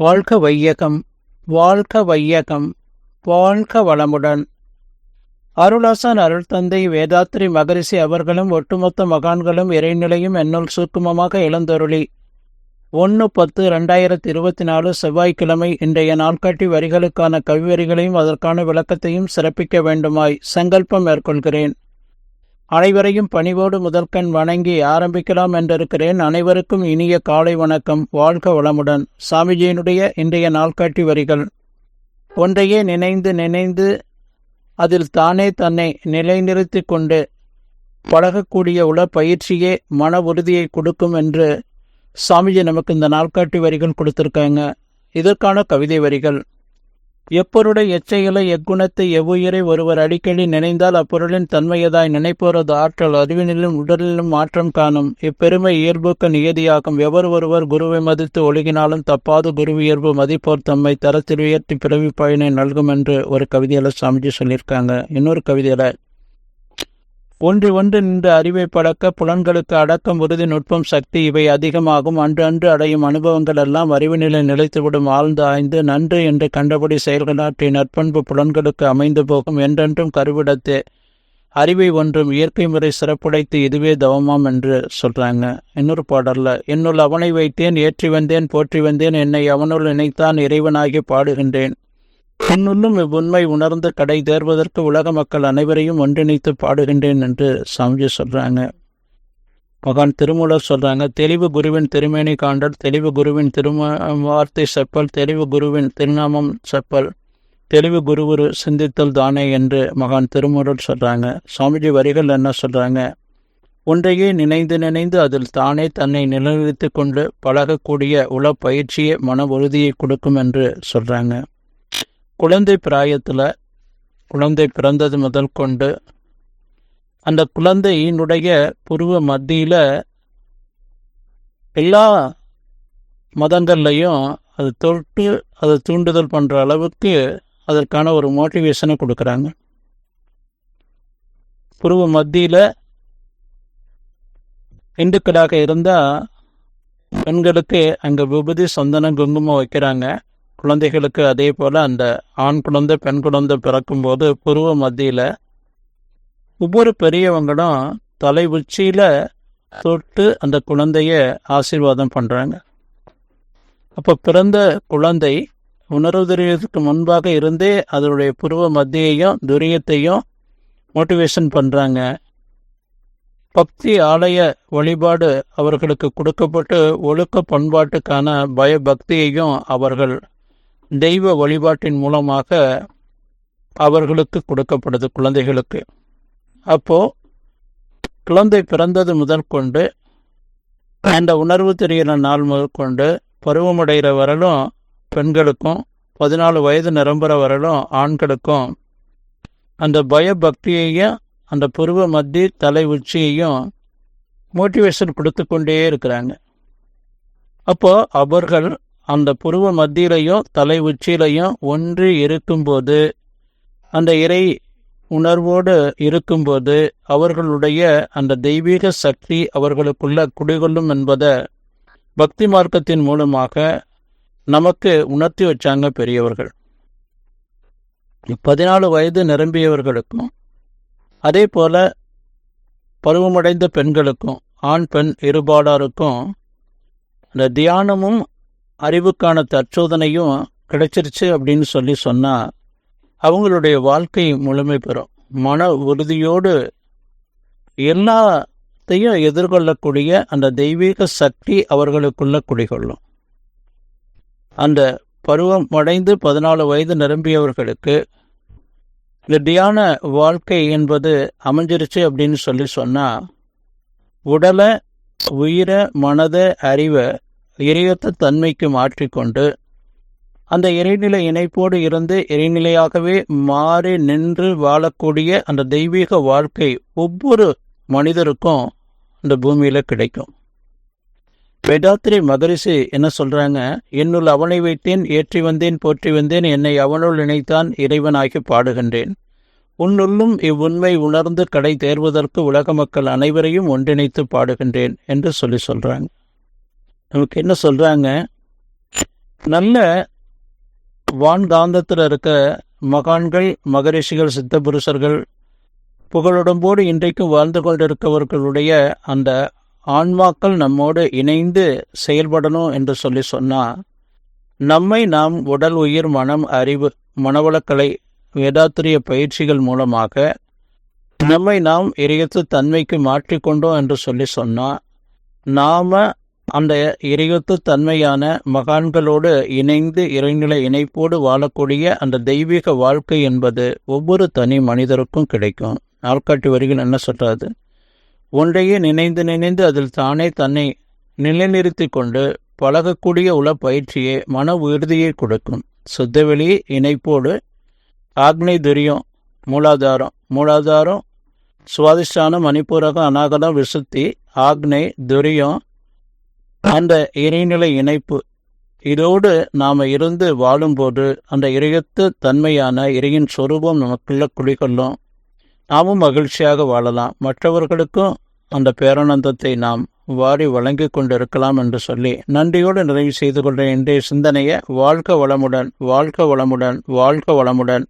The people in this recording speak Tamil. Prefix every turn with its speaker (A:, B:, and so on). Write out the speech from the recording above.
A: வாழ்க வையகம், வாழ்க வையகம், வாழ்க வளமுடன். அருளாசன் அருள் தந்தை வேதாத்ரி மகரிஷி அவர்களும் ஒட்டுமொத்த மகான்களும் இறைநிலையும் என்னுள் சூக்குமமாக இழந்தருளி 1/10/2024 செவ்வாய்க்கிழமை இன்றைய நாள்காட்டி வரிகளுக்கான கவிவரிகளையும் அதற்கான விளக்கத்தையும் சிறப்பிக்க வேண்டுமாய் சங்கல்பம் மேற்கொள்கிறேன். அனைவரையும் பணிவோடு முதற்கண் வணங்கி ஆரம்பிக்கலாம் என்றிருக்கிறேன். அனைவருக்கும் இனிய காலை வணக்கம். வாழ்க வளமுடன். சாமிஜியினுடைய இன்றைய நாள்காட்டி வரிகள்: ஒன்றையே நினைந்து நினைந்து அதில் தானே தன்னை நிலைநிறுத்தி கொண்டு பழகக்கூடிய உள்ள பயிற்சியே மன உறுதியை கொடுக்கும் என்று சாமிஜி நமக்கு இந்த நாள்காட்டி வரிகள் கொடுத்திருக்காங்க. இதற்கான கவிதை வரிகள்: எப்பொருளை எச்செயலை எக்குணத்தை எவ்வுயிரை ஒருவர் அடிக்கடி நினைந்தால் அப்பொருளின் தன்மையதாய் நினைப்போரது ஆற்றல் அறிவினிலும் உடலிலும் மாற்றம் காணும். இப்பெருமை இயல்புக்கு நியதியாகும். எவர் ஒருவர் குருவை மதித்து ஒழுகினாலும் தப்பாது குருவி இயல்பு மதிப்போர் தம்மை தரத்தில் உயர்த்தி பிறவி பயனை நல்கும் என்று ஒரு கவிதையில சாமிஜி சொல்லியிருக்காங்க. இன்னொரு கவிதையில ஒன்று நின்று அறிவை பழக்க புலன்களுக்கு அடக்கம் உறுதி நுட்பம் சக்தி இவை அதிகமாகும். அன்று அன்று அடையும் அனுபவங்கள் எல்லாம் அறிவுநிலை நிலைத்துவிடும். ஆழ்ந்து ஆய்ந்து நன்று என்று கண்டபடி செயல்களாற்றி நற்பண்பு புலன்களுக்கு அமைந்து போகும். என்றென்றும் கருவிடத்தே அறிவை ஒன்றும் இயற்கை முறை சிறப்புடைத்து இதுவே தவமாம் என்று சொல்றாங்க. இன்னொரு பாடல்ல என்னுள் அவனை வைத்தேன் ஏற்றி வந்தேன் போற்றி வந்தேன் என்னை அவனுள் நினைத்தான் இறைவனாகி பாடுகின்றேன். உன்னுள்ளும் இவ்வுண்மை உணர்ந்து கடை தேர்வதற்கு உலக மக்கள் அனைவரையும் ஒன்றிணைத்து பாடுகின்றேன் என்று சாமிஜி சொல்றாங்க. மகான் திருமூலர் சொல்றாங்க: தெளிவு குருவின் திருமேனி காண்டல், தெளிவு குருவின் வார்த்தை செப்பல், தெளிவு குருவின் திருநாமம் செப்பல், தெளிவு குருவுரு சிந்தித்தல் தானே என்று மகான் திருமூலர் சொல்றாங்க. சாமிஜி வரிகள் என்ன சொல்றாங்க: ஒன்றையே நினைந்து நினைந்து அதில் தானே தன்னை நிலைநிறுத்தி கொண்டு பழகக்கூடிய உள பயிற்சியே மன உறுதியை கொடுக்கும் என்று சொல்றாங்க. குழந்தை பிராயத்தில் குழந்தை பிறந்தது முதல் கொண்டு அந்த குழந்தையினுடைய புருவ மத்தியில் எல்லா மதங்கள்லையும் அது தொட்டு அதை தூண்டுதல் பண்ணுற அளவுக்கு அதற்கான ஒரு மோட்டிவேஷனை கொடுக்குறாங்க. புருவ மத்தியில் இந்துக்களாக இருந்தால் பெண்களுக்கு அங்கே விபூதி சந்தனம் குங்குமம் வைக்கிறாங்க. குழந்தைகளுக்கு அதே போல் அந்த ஆண் குழந்தை பெண் குழந்தை பிறக்கும்போது புருவ மத்தியில் ஒவ்வொரு பெரியவங்களும் தலை உச்சியில் தொட்டு அந்த குழந்தைய ஆசீர்வாதம் பண்ணுறாங்க. அப்போ பிறந்த குழந்தை உணர்வுதற்கு முன்பாக இருந்தே அதனுடைய புருவ மத்தியையும் துரியத்தையும் மோட்டிவேஷன் பண்ணுறாங்க. பக்தி ஆலய வழிபாடு அவர்களுக்கு கொடுக்கப்பட்டு ஒழுக்க பண்பாட்டுக்கான பயபக்தியையும் அவர்கள் தெய்வ வழிபாட்டின் மூலமாக அவர்களுக்கு கொடுக்கப்படுது குழந்தைகளுக்கு. அப்போது குழந்தை பிறந்தது முதல் கொண்டு அந்த உணர்வு தெரிகிற நாள் முதல் கொண்டு பருவமடைகிற வரலும் பெண்களுக்கும் 14 வயது நிரம்புற வரலும் ஆண்களுக்கும் அந்த பயபக்தியையும் அந்த புருவ மத்தி தலை உச்சியையும் மோட்டிவேஷன் கொடுத்து கொண்டே இருக்கிறாங்க. அப்போது அவர்கள் அந்த புருவ மத்தியிலையும் தலை உச்சியிலையும் ஒன்று இருக்கும்போது அந்த இறை உணர்வோடு இருக்கும்போது அவர்களுடைய அந்த தெய்வீக சக்தி அவர்களுக்குள்ள குடிகொள்ளும் என்பதை பக்தி மார்க்கத்தின் மூலமாக நமக்கு உணர்த்தி வச்சாங்க பெரியவர்கள். 14 வயது நிரம்பியவர்களுக்கும் அதே போல பருவமடைந்த பெண்களுக்கும் ஆண் பெண் இருபாலாருக்கும் அந்த தியானமும் அறிவுக்கான தற்சோதனையும் கிடைச்சிருச்சு அப்படின்னு சொன்னால் அவங்களுடைய வாழ்க்கை முழுமை பெறும். மன உறுதியோடு எல்லாத்தையும் எதிர்கொள்ளக்கூடிய அந்த தெய்வீக சக்தி அவர்களுக்குள்ள குடிகொள்ளும். அந்த பருவம் அடைந்து 14 வயது நிரம்பியவர்களுக்கு இந்த தியான வாழ்க்கை என்பது அமைஞ்சிருச்சு அப்படின்னு சொன்னால் உடலை உயிரை மனதை அறிவை இறையத்த தன்மைக்கு மாற்றிக்கொண்டு அந்த இறைநிலை இணைப்போடு இருந்து இறைநிலையாகவே மாறி நின்று வாழக்கூடிய அந்த தெய்வீக வாழ்க்கை ஒவ்வொரு மனிதருக்கும் இந்த பூமியில் கிடைக்கும். வேதாத்ரி மகரிஷி என்ன சொல்கிறாங்க: என்னுள் அவனை வைத்தேன் ஏற்றி வந்தேன் போற்றி வந்தேன் என்னை அவனுள் நினைத்தான் இறைவனாகி பாடுகின்றேன். உன்னுள்ளும் இவ்வுண்மை உணர்ந்து கடை தேர்வதற்கு உலக மக்கள் அனைவரையும் ஒன்றிணைத்து பாடுகின்றேன் என்று சொல்கிறாங்க. நமக்கு என்ன சொல்கிறாங்க? நல்ல வான்காந்தத்தில் இருக்க மகான்கள், மகரிஷிகள், சித்த புருஷர்கள், புகழுடம்போடு இன்றைக்கும் வாழ்ந்து கொண்டிருக்கிறவர்களுடைய அந்த ஆன்மாக்கள் நம்மோடு இணைந்து செயல்படணும் என்று சொன்னால், நம்மை நாம் உடல், உயிர், மனம், அறிவு, மனவளக்கலை, வேதாத்திரிய பயிற்சிகள் மூலமாக நம்மை நாம் இறையத்து தன்மைக்கு மாற்றிக்கொண்டோம் என்று சொன்னால், நாம் அந்த இறையத்து தன்மையான மகான்களோடு இணைந்து இறைநிலை இணைப்போடு வாழக்கூடிய அந்த தெய்வீக வாழ்க்கை என்பது ஒவ்வொரு தனி மனிதருக்கும் கிடைக்கும். நாள்காட்டி வரிகள் என்ன சொல்றாது? ஒன்றையே நினைந்து அதில் தானே தன்னை நிலைநிறுத்தி கொண்டு பழகக்கூடிய உள்ள பயிற்சியே மன உறுதியை கொடுக்கும். சுத்தவெளி இணைப்போடு ஆக்னை துரியம் மூலாதாரம் சுவாதிஷ்டானம், மணிப்பூரகம், அநாகதம், விசுத்தி, ஆக்னை, துரியம், அந்த இறைநிலை இணைப்பு இதோடு நாம் இருந்து வாழும்போது அந்த இறையத்து தன்மையான இறையின் சொரூபம் நமக்குள்ள குடிகொள்ளும். நாமும் மகிழ்ச்சியாக வாழலாம். மற்றவர்களுக்கும் அந்த பேரானந்தத்தை நாம் வாரி வழங்கி கொண்டிருக்கலாம் என்று சொல்லி நன்றியோடு நிறைவு செய்து கொண்ட இன்றைய சிந்தனையை வாழ்க வளமுடன், வாழ்க வளமுடன், வாழ்க வளமுடன்.